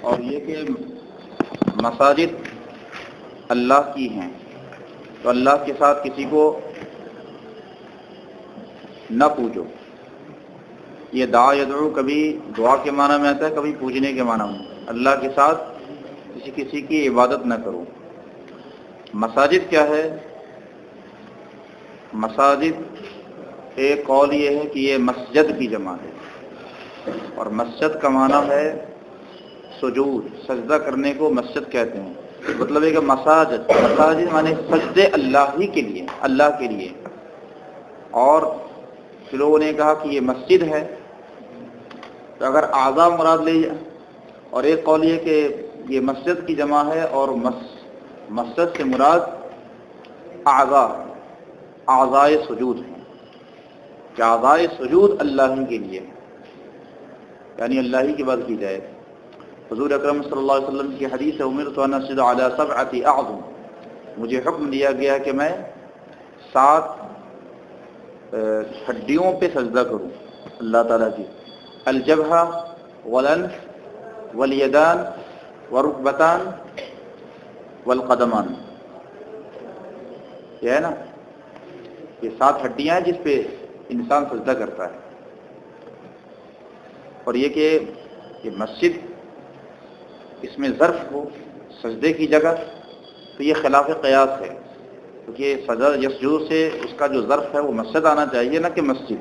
اور یہ کہ مساجد اللہ کی ہیں تو اللہ کے ساتھ کسی کو نہ پوجو. یہ دعا یدعو کبھی دعا کے معنی میں آتا ہے، کبھی پوجنے کے معنی میں. اللہ کے ساتھ کسی کی عبادت نہ کرو. مساجد کیا ہے؟ مساجد ایک قول یہ ہے کہ یہ مسجد کی جمع ہے، اور مسجد کا معنی ہے سجود، سجدہ کرنے کو مسجد کہتے ہیں. مطلب ہے کہ مساجد معنی سجدے اللہ ہی کے لیے، اللہ کے لیے. اور لوگوں نے کہا کہ یہ مسجد ہے تو اگر اعضاء مراد لے جائے، اور ایک قول یہ کہ یہ مسجد کی جمع ہے اور مسجد سے مراد اعضاء سجود ہیں، کہ اعضاء سجود اللہ ہی کے لیے، یعنی اللہ ہی کی بات کی جائے. حضور اکرم صلی اللہ علیہ وسلم کی حدیث ہے امرت ان اسجد علی سبعۃ اعظم، مجھے حکم دیا گیا کہ میں 7 ہڈیوں پہ سجدہ کروں اللہ تعالیٰ کی. الجبہہ والانف والیدان والرکبتان والقدمان، یہ ہے نا، یہ 7 ہڈیاں ہیں جس پہ انسان سجدہ کرتا ہے. اور یہ کہ یہ مسجد اس میں ظرف ہو سجدے کی جگہ تو یہ خلاف قیاس ہے، کیونکہ سجدہ یسجد سے اس کا جو ظرف ہے وہ مسجد آنا چاہیے، نہ کہ مسجد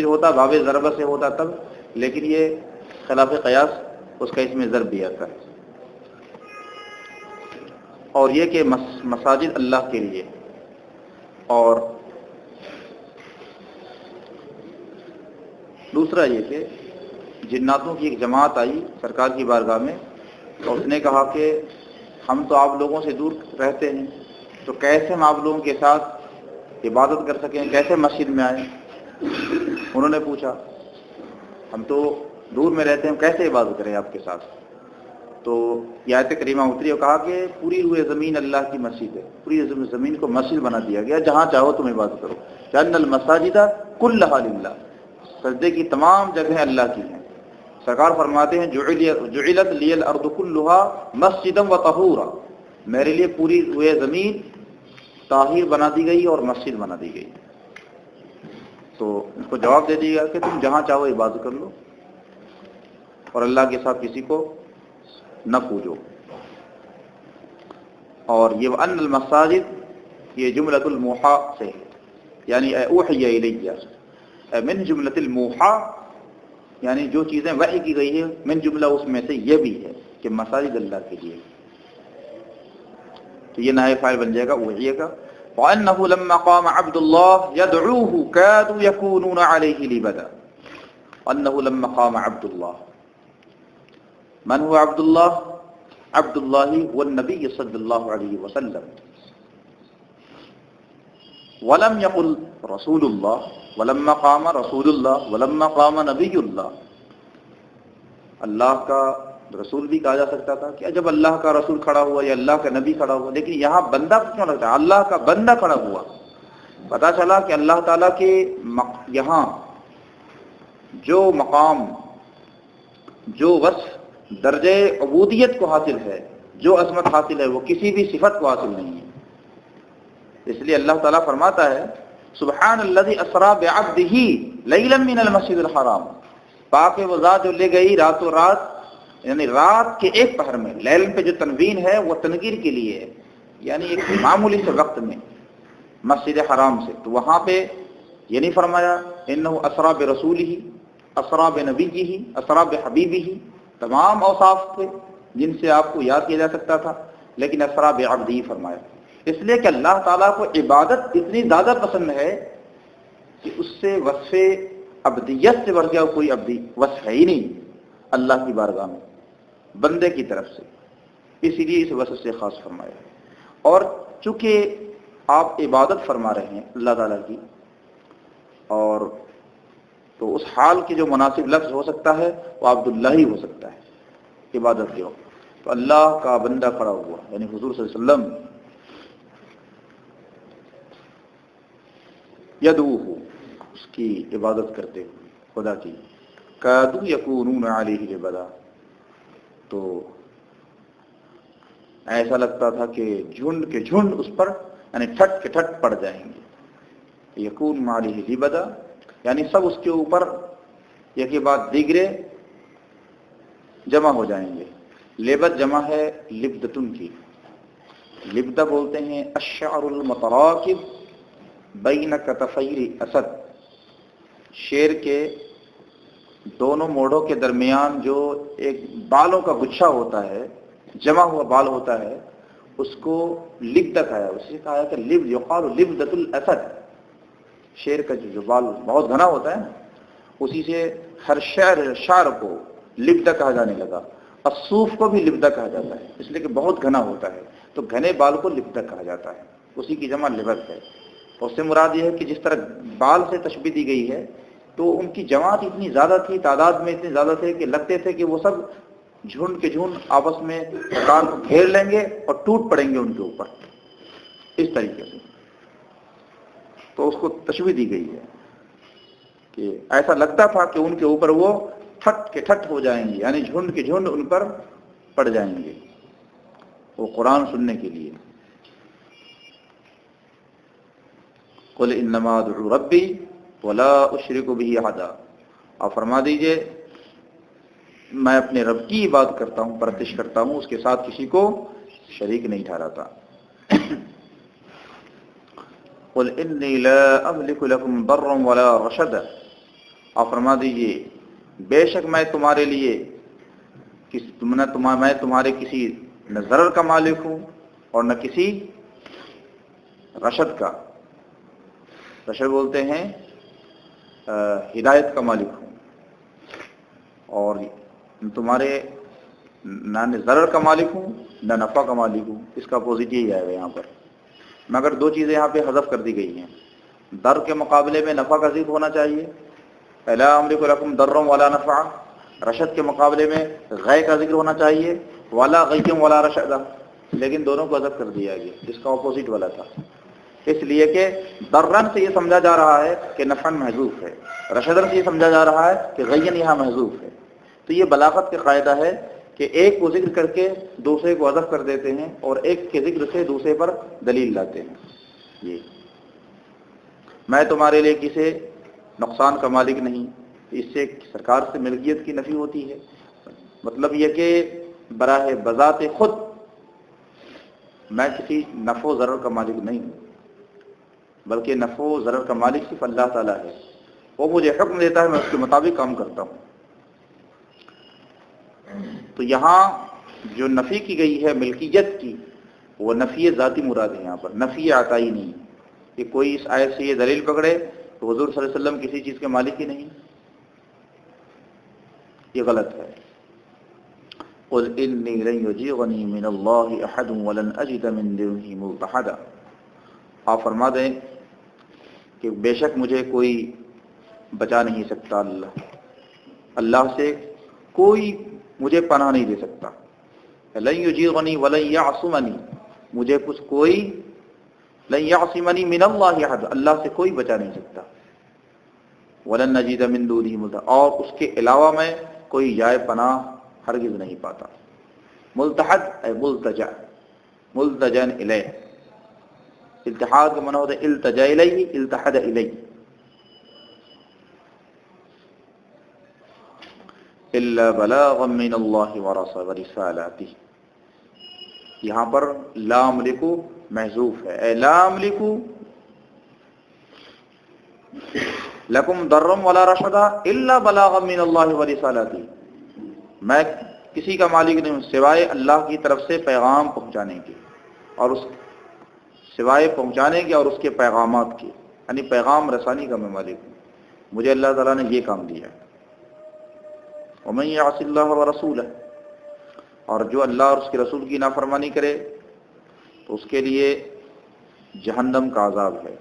ہوتا باب ضرب سے ہوتا تب، لیکن یہ خلاف قیاس اس کا اس میں ظرف بھی آتا ہے. اور یہ کہ مساجد اللہ کے لیے. اور دوسرا یہ کہ جناتوں کی ایک جماعت آئی سرکار کی بارگاہ میں، اور اس نے کہا کہ ہم تو آپ لوگوں سے دور رہتے ہیں، تو کیسے ہم آپ لوگوں کے ساتھ عبادت کر سکیں، کیسے مسجد میں آئیں. انہوں نے پوچھا ہم تو دور میں رہتے ہیں، کیسے عبادت کریں آپ کے ساتھ. تو یہ آیت کریمہ اتری اور کہا کہ پوری روئے زمین اللہ کی مسجد ہے، پوری زمین کو مسجد بنا دیا گیا، جہاں چاہو تم عبادت کرو. لأن المساجد کلھا للہ، سجدے کی تمام جگہیں اللہ کی ہیں. سرکار فرماتے ہیں جعلت لی الارض کلھا مسجدا وطہورا، میرے لیے پوری روئے زمین طاہر بنا دی گئی اور مسجد بنا دی گئی. تو اس کو جواب دے دیا کہ تم جہاں چاہو عبادت کر لو اور اللہ کے ساتھ کسی کو نہ پوجو. اور یہ ان المساجد یہ جملۃ الموحى سے، یعنی اوحی الیہ، من جملۃ الموحى، یعنی جو چیزیں وحی کی گئی ہے من جملہ اس میں سے یہ بھی ہے کہ مساجد اللہ کے لیے. تو یہ نائب فاعل بن جائے گا اوحی کا. وَأَنَّهُ لَمَّا قَامَ عَبْدُ اللَّهِ يَدْعُوهُ كَادُوا يَكُونُونَ عَلَيْهِ لِبَدًا. وَأَنَّهُ لَمَّا قَامَ عَبْدُ اللَّهِ، من هو عبد الله؟ عبد الله هو النبي صلى الله عليه وسلم. ولم يقل رسول الله ولما قام رسول الله ولما قام نبي الله. اللہ کا رسول بھی کہا جا سکتا تھا کہ جب اللہ کا رسول کھڑا ہوا یا اللہ کا نبی کھڑا ہوا، لیکن یہاں بندہ کیوں لگتا ہے؟ اللہ کا بندہ کھڑا ہوا. پتہ چلا کہ اللہ تعالیٰ کے یہاں جو مقام، جو وصف درجہ عبودیت کو حاصل ہے، جو عظمت حاصل ہے، وہ کسی بھی صفت کو حاصل نہیں ہے. اس لیے اللہ تعالیٰ فرماتا ہے سبحان الذی اسریٰ بعبدہ لیلا من المسجد الحرام، پاک ہے وہ ذات جو لے گئی راتوں رات، یعنی رات کے ایک پہر میں. لیل پہ جو تنوین ہے وہ تنگیر کے لیے ہے، یعنی ایک معمولی سے وقت میں مسجد حرام سے. تو وہاں پہ یہ نہیں فرمایا انہ اسریٰ برسولہ، اسریٰ بنبیہ، اسریٰ بحبیبہ، تمام اوصاف تھے جن سے آپ کو یاد کیا جا سکتا تھا، لیکن اسریٰ بعبدہ فرمایا. اس لیے کہ اللہ تعالیٰ کو عبادت اتنی زیادہ پسند ہے کہ اس سے وصف عبدیت سے بڑھ گیا کوئی عبدی وصف ہے ہی نہیں اللہ کی بارگاہ میں بندے کی طرف سے، اسی لیے اس وصف سے خاص فرمایا. اور چونکہ آپ عبادت فرما رہے ہیں اللہ تعالیٰ کی، اور تو اس حال کی جو مناسب لفظ ہو سکتا ہے وہ عبداللہ ہی ہو سکتا ہے عبادت کے وقت. تو اللہ کا بندہ کھڑا ہوا یعنی حضور صلی اللہ علیہ وسلم یدعوہ، اس کی عبادت کرتے ہوئے خدا کی. کادوا یکونون علیہ لبدا، تو ایسا لگتا تھا کہ جھنڈ کے جھنڈ اس پر یعنی ٹھٹ کے ٹھٹ پڑ جائیں گے. یکون مالی لبدا یعنی سب اس کے اوپر یکی بعد دیگرے جمع ہو جائیں گے. لبد جمع ہے لبدتن کی. لبدہ بولتے ہیں الشعر المتراکب بین کتفیر اسد، شیر کے دونوں موڑوں کے درمیان جو ایک بالوں کا گچھا ہوتا ہے، جمع ہوا بال ہوتا ہے، اس کو لبدہ کہا ہے. اسی کہا ہے کہ لبد یقال لبدۃ الاسد، شیر کا جو بال بہت گھنا ہوتا ہے اسی سے ہر شعر کو لبدہ کہا جانے لگا. الصوف کو بھی لبدہ کہا جاتا ہے اس لیے کہ بہت گھنا ہوتا ہے، تو گھنے بال کو لبدہ کہا جاتا ہے، اسی کی جمع لبد ہے. اس سے مراد یہ ہے کہ جس طرح بال سے تشبیہ دی گئی ہے تو ان کی جماعت اتنی زیادہ تھی، تعداد میں اتنے زیادہ تھے کہ لگتے تھے کہ وہ سب جھنڈ کے جھنڈ آپس میں مکان کو گھیر لیں گے اور ٹوٹ پڑیں گے ان کے اوپر، اس طریقے سے. تو اس کو تشبیہ دی گئی ہے کہ ایسا لگتا تھا کہ ان کے اوپر وہ ٹھٹ کے ٹھٹ ہو جائیں گے، یعنی جھنڈ کے جھنڈ ان پر پڑ جائیں گے وہ قرآن سننے کے لیے. قل انما ادعو ربی ولا اشرک به احدا، آپ فرما دیجئے میں اپنے رب کی عبادت کرتا ہوں، پرستش کرتا ہوں، اس کے ساتھ کسی کو شریک نہیں ٹھہراتا. قل انی لا املک لکم ضرا ولا رشدا، آپ فرما دیجئے بے شک میں تمہارے لیے میں تمہارے کسی نہ ضرر کا مالک ہوں اور نہ کسی رشد کا. رشد بولتے ہیں ہدایت کا مالک ہوں، اور تمہارے نہ ضرر کا مالک ہوں نہ نفع کا مالک ہوں. اس کا اپوزٹ یہی آئے گا یہاں پر، مگر دو چیزیں یہاں پہ حذف کر دی گئی ہیں. در کے مقابلے میں نفع کا ذکر ہونا چاہیے، لا املک لکم ضرا ولا نفع. رشد کے مقابلے میں غی کا ذکر ہونا چاہیے، ولا غیم ولا رشدا، لیکن دونوں کو حذف کر دیا گیا جس کا اپوزٹ والا تھا، اس لیے کہ ضرن سے یہ سمجھا جا رہا ہے کہ نفعن محذوف ہے، رشدن سے یہ سمجھا جا رہا ہے کہ غین یہاں محذوف ہے. تو یہ بلاغت کا قاعدہ ہے کہ ایک کو ذکر کر کے دوسرے کو حذف کر دیتے ہیں اور ایک کے ذکر سے دوسرے پر دلیل لاتے ہیں. یہ میں تمہارے لیے کسی نقصان کا مالک نہیں، اس سے سرکار سے ملکیت کی نفی ہوتی ہے. مطلب یہ کہ براہ بذات خود میں کسی نفع و ضرر کا مالک نہیں ہوں، بلکہ نفع و ضرر کا مالک صرف اللہ تعالیٰ ہے. وہ مجھے حکم دیتا ہے، میں اس کے مطابق کام کرتا ہوں. تو یہاں جو نفی کی گئی ہے ملکیت کی، وہ نفی ذاتی مراد ہے، یہاں پر نفی عطائی نہیں کہ کوئی اس آیت سے یہ دلیل پکڑے تو حضور صلی اللہ علیہ وسلم کسی چیز کے مالک ہی نہیں، یہ غلط ہے. قل انی لن یجیرنی من اللہ احد ولن اجد من دونه ملتحدا، آپ فرما دیں کہ بے شک مجھے کوئی بچا نہیں سکتا، اللہ سے کوئی مجھے پناہ نہیں دے سکتا. لن یجیرنی ولن یعصمنی، مجھے کچھ کوئی لن یعصمنی من اللہ احد، اللہ سے کوئی بچا نہیں سکتا. ولن نجد من دونه ملتحدا، اور اس کے علاوہ میں کوئی جائے پناہ ہرگز نہیں پاتا. ملتحد اے ملتجا، ملتجا الیہ، التحاد کا معنی ہوتا ہے التجا الیہ، التحد الیہ. الا بلاغا من اللہ ورسالاتہ، یہاں پر لا املک محذوف ہے، اے لا املک لکم ضرا ولا رشدا الا بلاغا من اللہ ورسالاتہ، میں کسی کا مالک نہیں ہوں سوائے اللہ کی طرف سے پیغام پہنچانے کے، اور اس سوائے پہنچانے کے اور اس کے پیغامات کے، یعنی پیغام رسانی کا میں مالک ہوں. مجھے اللہ تعالیٰ نے یہ کام دیا ہے. ومن یعص اللہ ورسولہ، اور جو اللہ اور اس کے رسول کی نافرمانی کرے تو اس کے لیے جہنم کا عذاب ہے،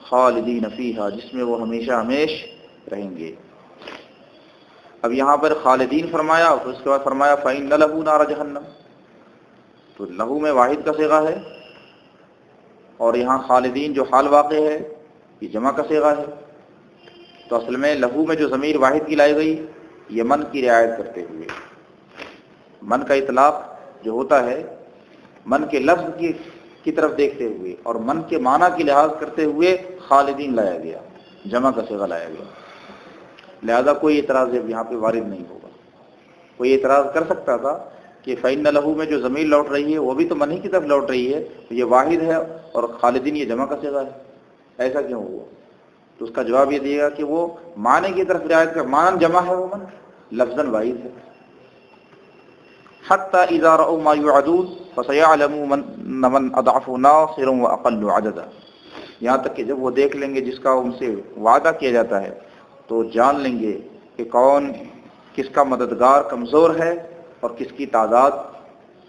خالدین فیہا، جس میں وہ ہمیشہ ہمیش رہیں گے. اب یہاں پر خالدین فرمایا اور اس کے بعد فرمایا فَإِنَّ لَهُ نَارَ جہنم، تو لہو میں واحد کا صیغہ ہے، اور یہاں خالدین جو حال واقع ہے یہ جمع کا صیغہ ہے. تو اصل میں لہو میں جو ضمیر واحد کی لائی گئی یہ من کی رعایت کرتے ہوئے، من کا اطلاق جو ہوتا ہے من کے لفظ کی طرف دیکھتے ہوئے اور من کے معنی کی لحاظ کرتے ہوئے خالدین لایا گیا، جمع کا صیغہ لایا گیا، لہذا کوئی اعتراض یہاں پہ وارد نہیں ہوگا۔ کوئی اعتراض کر سکتا تھا کہ فَإِنَّ لَهُ میں جو ضمیر لوٹ رہی ہے وہ بھی تو من ہی کی طرف لوٹ رہی ہے، تو یہ واحد ہے اور خالدین یہ جمع کا صیغہ ہے، ایسا کیوں ہوا؟ تو اس کا جواب یہ دے گا کہ وہ معنی کی طرف رعایت کا، معنی جمع ہے، وہ من لفظاً واحد ہے۔ حَتَّى إِذَا رَأَوْا مَا يُوعَدُونَ فَسَيَعْلَمُوا مَنْ أَضْعَفُ نَاصِرًا وَأَقَلُّ عَدَدًا، یہاں تک کہ جب وہ دیکھ لیں گے جس کا ان سے وعدہ کیا جاتا ہے تو جان لیں گے کہ کون، کس کا مددگار کمزور ہے اور کس کی تعداد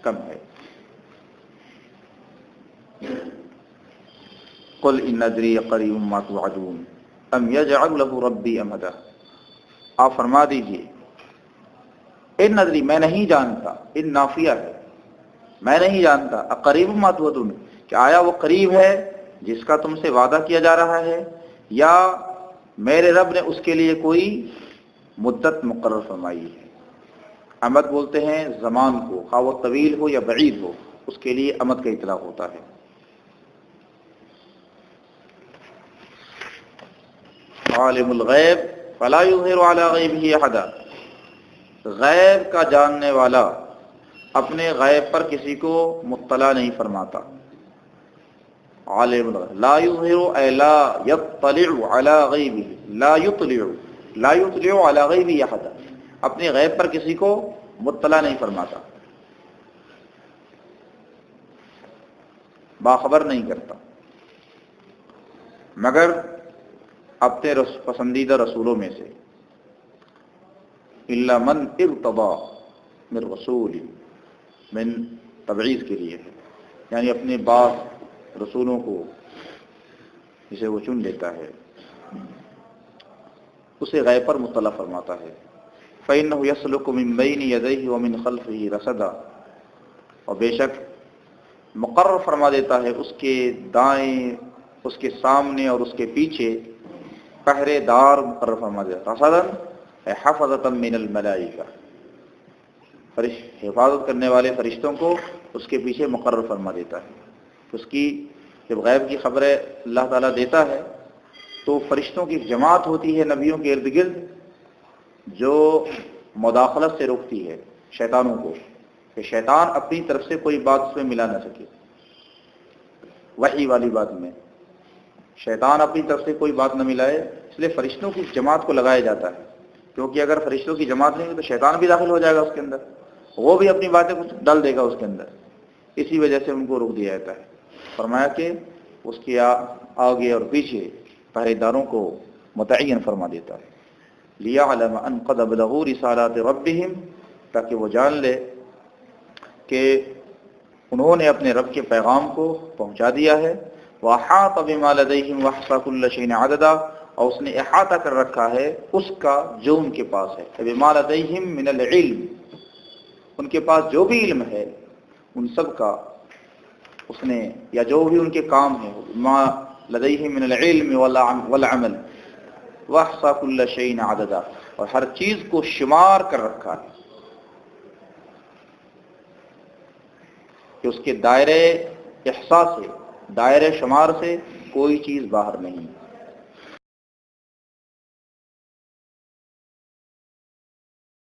کم ہے۔ قل ان ادری قریب ما توعدون ام یجعل له ربی امدا، آپ فرما دیجئے ان ندری میں نہیں جانتا، ان نافیہ ہے، میں نہیں جانتا، اقریب ما توعدون کہ آیا وہ قریب ہے جس کا تم سے وعدہ کیا جا رہا ہے، یا میرے رب نے اس کے لیے کوئی مدت مقرر فرمائی ہے۔ امد بولتے ہیں زمان کو، خواہ وہ طویل ہو یا بعید ہو، اس کے لیے امد کا اطلاق ہوتا ہے۔ عالم الغیب فلا یظہر علی غیبہ احدا، غیب کا جاننے والا اپنے غیب پر کسی کو مطلع نہیں فرماتا۔ عالم الغیب لا یظہر اے لا یطلع علی غیبہ، لا یطلع علی غیبہ احدا، اپنے غیب پر کسی کو مطلع نہیں فرماتا، باخبر نہیں کرتا، مگر اپنے پسندیدہ رسولوں میں سے، الا من ارتضی من رسول، من تبعیض کے لیے ہے، یعنی اپنے بعض رسولوں کو جسے وہ چن لیتا ہے اسے غیب پر مطلع فرماتا ہے۔ فإنه يسلك من بين يديه ومن خلفه رصدا، اور بے شک مقرر فرما دیتا ہے اس کے دائیں، اس کے سامنے اور اس کے پیچھے پہرے دار مقرر فرما دیتا ہے۔ رصدا حفظة من الملائکہ، حفاظت کرنے والے فرشتوں کو اس کے پیچھے مقرر فرما دیتا ہے۔ اس کی جب غیب کی خبریں اللہ تعالیٰ دیتا ہے تو فرشتوں کی جماعت ہوتی ہے نبیوں کے ارد گرد جو مداخلت سے روکتی ہے شیطانوں کو، کہ شیطان اپنی طرف سے کوئی بات اس میں ملا نہ سکے۔ وحی والی بات میں شیطان اپنی طرف سے کوئی بات نہ ملائے، اس لیے فرشتوں کی جماعت کو لگایا جاتا ہے، کیونکہ اگر فرشتوں کی جماعت نہیں ہوئی تو شیطان بھی داخل ہو جائے گا اس کے اندر، وہ بھی اپنی باتیں کچھ ڈال دے گا اس کے اندر، اسی وجہ سے ان کو روک دیا جاتا ہے۔ فرمایا کہ اس کے آگے اور پیچھے پہرے داروں کو متعین فرما دیتا ہے۔ لِيَعْلَمَ أَنْ قَدْ أَبْلَغُوا رِسَالَاتِ رَبِّهِمْ، تاکہ وہ جان لے کہ انہوں نے اپنے رب کے پیغام کو پہنچا دیا ہے۔ وَأَحَاطَ بِمَا لَدَيْهِمْ وَأَحْصَىٰ كُلَّ شَيْءٍ عَدَدًا، اور اس نے احاطہ کر رکھا ہے اس کا جو ان کے پاس ہے۔ بِمَا لَدَيْهِمْ مِنَ الْعِلْمِ، ان کے پاس جو بھی علم ہے ان سب کا اس نے، یا جو بھی ان کے کام ہے، ما لدیہم من العلم والعمل واحصا کل شیء عددا، اور ہر چیز کو شمار کر رکھا ہے کہ اس کے دائرے احصاء سے، دائرے شمار سے کوئی چیز باہر نہیں۔